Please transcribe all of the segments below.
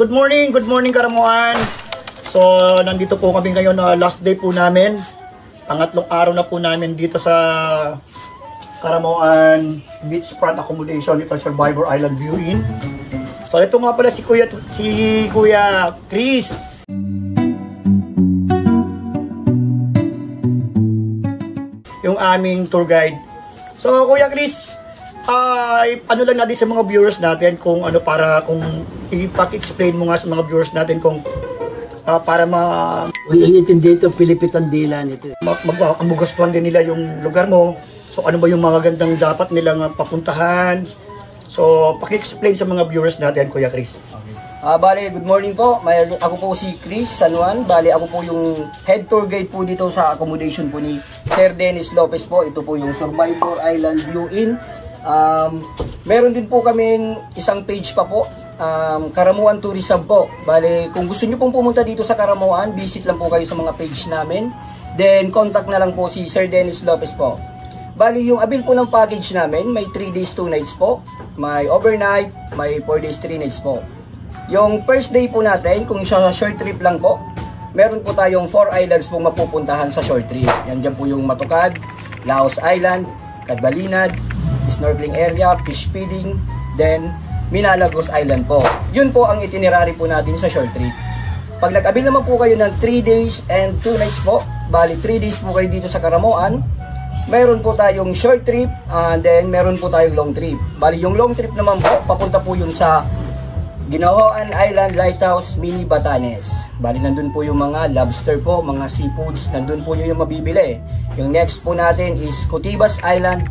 Good morning Karamuan. So, nandito po kami ngayon na last day po namin. Pangatlong araw na po namin dito sa Karamuan Beachfront Accommodation dito sa Survivor Island View Inn. So, ito nga pala si Kuya Chris. Yung aming tour guide. So, Kuya Chris, ano lang natin sa mga viewers natin kung ano para kung ipag-explain mo nga sa mga viewers natin kung para intindi ito, Pilipitan dila nito. Magugustuhan din nila yung lugar mo. So ano ba yung mga gandang dapat nilang papuntahan? So paki-explain sa mga viewers natin, Kuya Chris. Bale, good morning po. Ako po si Chris San Juan. Bale, ako po yung head tour guide po dito sa accommodation po ni Sir Dennis Lopez po. Ito po yung Survivor Island View Inn. Meron din po kaming isang page pa po, Karamuan Tourism po. Bale, kung gusto nyo pong pumunta dito sa Karamuan, visit lang po kayo sa mga page namin. Then, contact na lang po si Sir Dennis Lopez po. Bale, yung abil po ng package namin, may 3 days 2 nights po. May overnight, may 4 days 3 nights po. Yung first day po natin, kung isa short trip lang po, meron po tayong 4 islands pong mapupuntahan sa short trip. Yan dyan po yung Matukad, Laos Island, Cadbalinad, snorkeling area, fish feeding, then Minalagos Island po. Yun po ang itinerary po natin sa short trip. Pag nag-abil naman po kayo ng 3 days and 2 nights po, bali 3 days po kayo dito sa Karamuan, meron po tayong short trip, and then meron po tayong long trip. Bali yung long trip naman po, papunta po yun sa Ginahoan Island Lighthouse, Mini Batanes. Bali nandun po yung mga lobster po, mga seafoods, nandun po yung mabibili. Yung next po natin is Cotibas Island,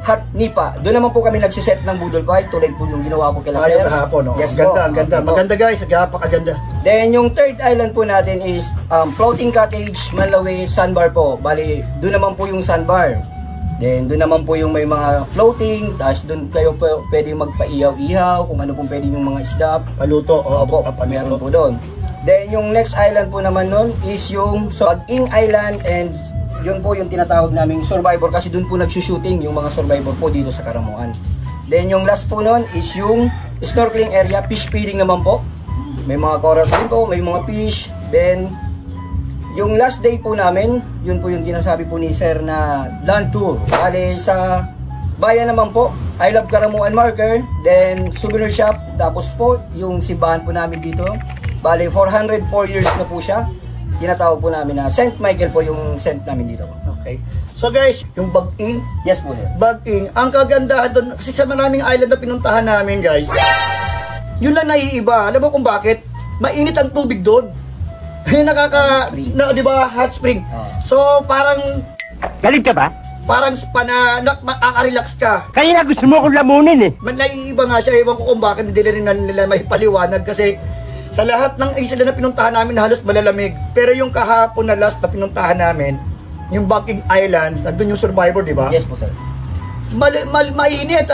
Hot Nipa. Doon naman po kami nagsiset ng budol fight tulad po yung ginawa ko kila Sir. Kahapon, no? Yes, ang ganda. Maganda guys, napakaganda. Then yung third island po natin is Floating Cottage, Malawi, Sandbar po. Bali, doon naman po yung sandbar. Then doon naman po yung may mga floating, tapos doon kayo po pwedeng magpaihaw-ihaw, kung ano pong pwedeng yung mga isda. Paluto, opo, meron po doon. Then yung next island po naman nun is yung Pag-ing Island, and yun po yung tinatawag naming Survivor kasi dun po nagsushooting yung mga Survivor po dito sa Karamuan. Then yung last po nun is yung snorkeling area, fish feeding naman po. May mga corals din po, may mga fish. Then yung last day po namin, yun po yung tinasabi po ni Sir na land tour. Bale sa bayan naman po, I Love Karamuan marker, then souvenir shop, tapos po yung simbahan po namin dito. Bale 404 years na po siya. Tinatawag po namin na St. Michael po yung St. namin dito. Okay. So guys, yung Bag-ing. Yes po sir. Bag-ing. Ang kagandahan doon, kasi sa maraming island na pinuntahan namin guys, yun lang naiiba. Alam mo kung bakit? Mainit ang tubig doon. Di ba? Hot spring. So parang... Galit ka ba? Parang makaka-relax ka. Kanina gusto mo akong lamunin eh. Naiiba nga siya. Ewan ko kung bakit hindi rin nila may paliwanag kasi sa lahat ng isla na pinuntahan namin halos malalamig. Pero yung kahapon na last na pinuntahan namin, yung Bag-ing Island, nandun yung Survivor, di ba? Yes po sir. Mainit,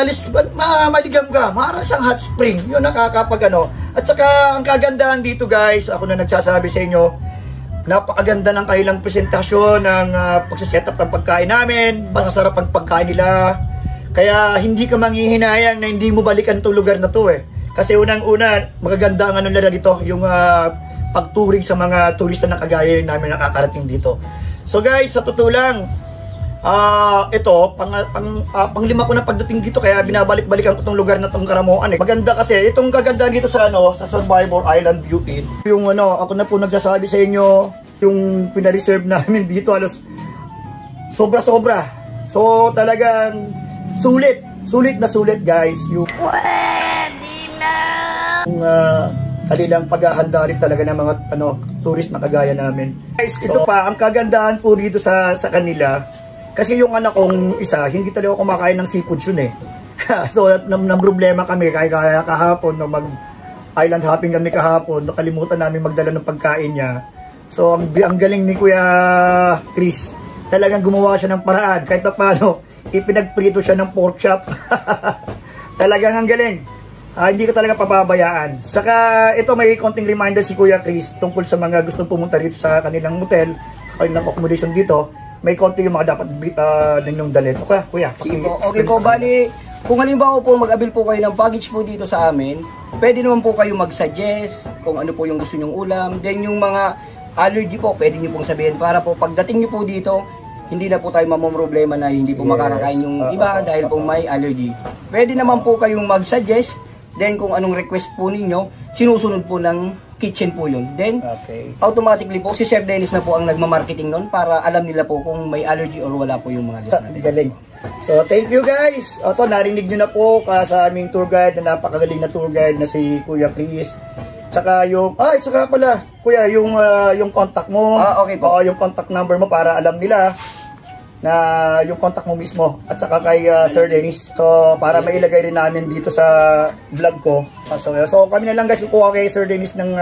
maligam ka, parang siyang hot spring. Yun nakakapag ano. At saka ang kagandahan dito guys, ako na nagsasabi sa inyo, napakaganda ng kailang presentasyon ng pagsiset up ng pagkain namin. Masasarap ang pagkain nila. Kaya hindi ka manghihinayang na hindi mo balikan itong lugar na to eh. Kasi unang-una, magaganda ang ano nila dito, yung pagturing sa mga turista na kagaya namin nakakarating dito. So guys, sa totoo lang, ito, panglima ko na pagdating dito, kaya binabalik-balikan ko itong lugar na itong Karamuan eh. Maganda kasi, itong kagandaan dito sa Survivor Island View Inn. Yung ako na po nagsasabi sa inyo, yung pinareserve namin dito, halos sobra-sobra. So talagang sulit na sulit guys. Yung kanilang paghahanda rin talaga ng mga tourist na kagaya namin. Guys, ito pa, ang kagandahan po dito sa kanila, kasi yung anak kong isa, hindi talaga kumakain ng seafood yun eh. So, problema kami, kaya kahapon, mag-island hopping kami kahapon, nakalimutan namin magdala ng pagkain niya. So, ang galing ni Kuya Chris, talagang gumawa siya ng paraan, kahit pa paano, ipinagprito siya ng pork chop. Talagang ang galing. Hindi ko talaga pababayaan. Saka ito may konting reminder si Kuya Chris tungkol sa mga gustong pumunta dito sa kanilang hotel, kanilang accommodation dito. May konti yung mga dapat ninyong dalhin. Okay, Kuya. Okay po, bali Kung halimbawa po mag-avail po kayo ng package po dito sa amin, pwede naman po kayo mag-suggest kung ano po yung gusto nyong ulam. Then yung mga allergy po, pwede nyo pong sabihin para po pagdating nyo po dito, hindi na po tayo mamumroblema na hindi po makakakain yung iba dahil po may allergy. Pwede naman po kayong mag-suggest, then kung anong request po ninyo, sinusunod po ng kitchen po yun. Then, automatically po, si Sir Dennis na po ang nagmamarketing nun para alam nila po kung may allergy or wala po yung mga guests natin. Galing. So, thank you guys. Ito, narinig nyo na po sa aming tour guide na napakagaling na tour guide na si Kuya Chris. Tsaka yung, tsaka pala, Kuya, yung contact mo. Okay po. Yung contact number mo para alam nila na yung contact mo mismo. At saka kay Sir Dennis. So, para mailagay rin namin dito sa vlog ko. So kami na lang guys, kukuha kay Sir Dennis ng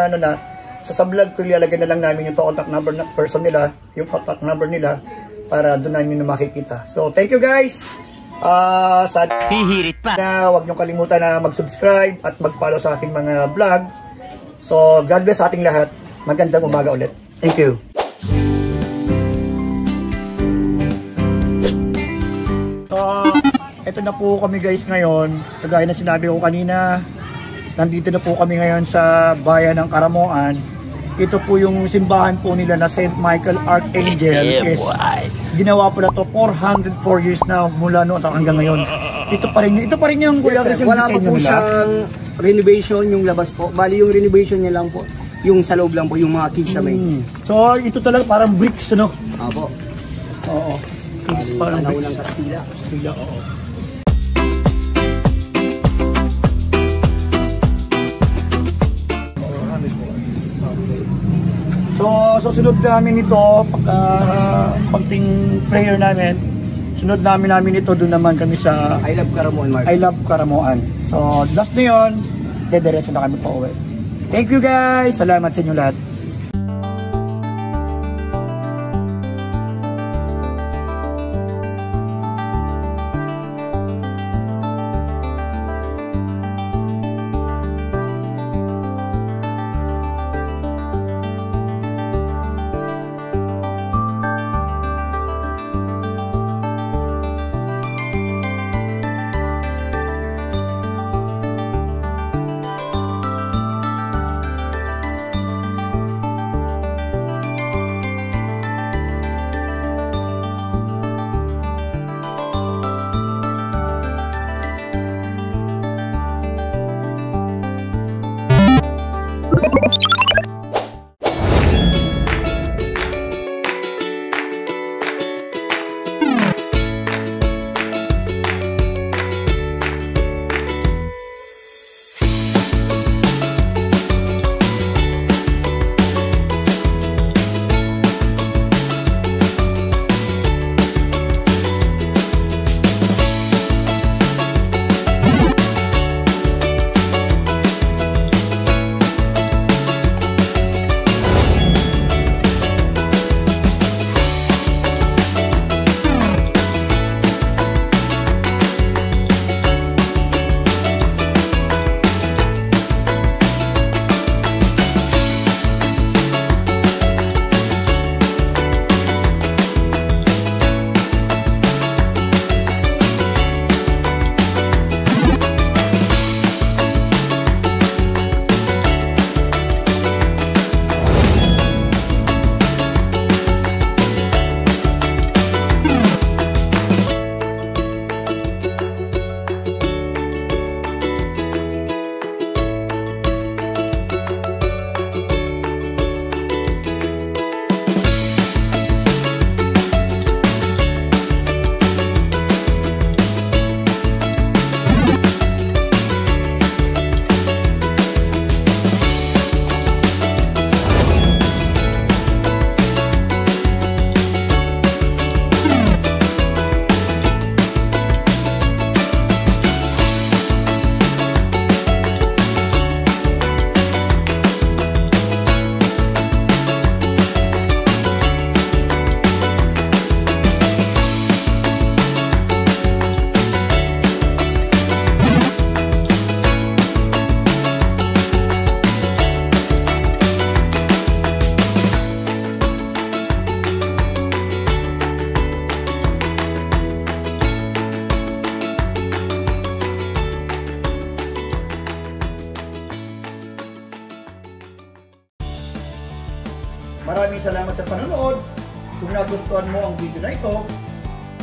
sa vlog ko, ilalagay na lang namin yung contact number ng person nila, yung contact number nila, para doon namin na makikita. So, thank you guys. Hihirit pa. Huwag niyong kalimutan na mag-subscribe at mag-follow sa aking mga vlog. So, God bless sa ating lahat. Magandang umaga ulit. Thank you. So, ito na po kami guys ngayon. Kagaya na sinabi ko kanina, nandito na po kami ngayon sa bayan ng Karamoan. Ito po yung simbahan po nila na St. Michael Archangel. Ginawa po na to 404 years na mula noon hanggang ngayon. Ito pa rin yung Kuya Chris, yung wala pa design po nila. siyang renovation yung labas po. Bali yung renovation niya lang po, yung sa loob lang po, yung mga keys sa main. So ito talaga parang bricks, ano? Apo. Oo. Bricks, parang Panahon bricks. ng Kastila. Kastila, oo. So sunod namin ito pagting prayer namin. Sunod namin ito, doon naman kami sa I Love Karamoan Market. I Love Karamoan. So last na yun, dediretso na kami pa uwi. Thank you guys. Salamat sa inyo lahat. salamat sa panonood. Kung nagustuhan mo ang video na ito,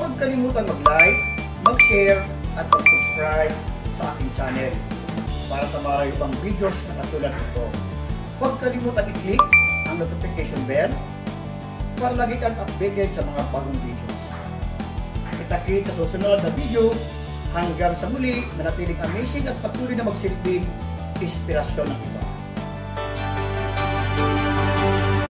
huwag kalimutan mag-like, mag-share, at mag-subscribe sa aking channel para sa mga ibang videos na katulad nito. Huwag kalimutan i-click ang notification bell para lagi kang updated sa mga bagong videos. Kita-kits sa susunod na video. Hanggang sa muli, manatiling amazing at patuloy na magsilbing inspirasyon ng iba.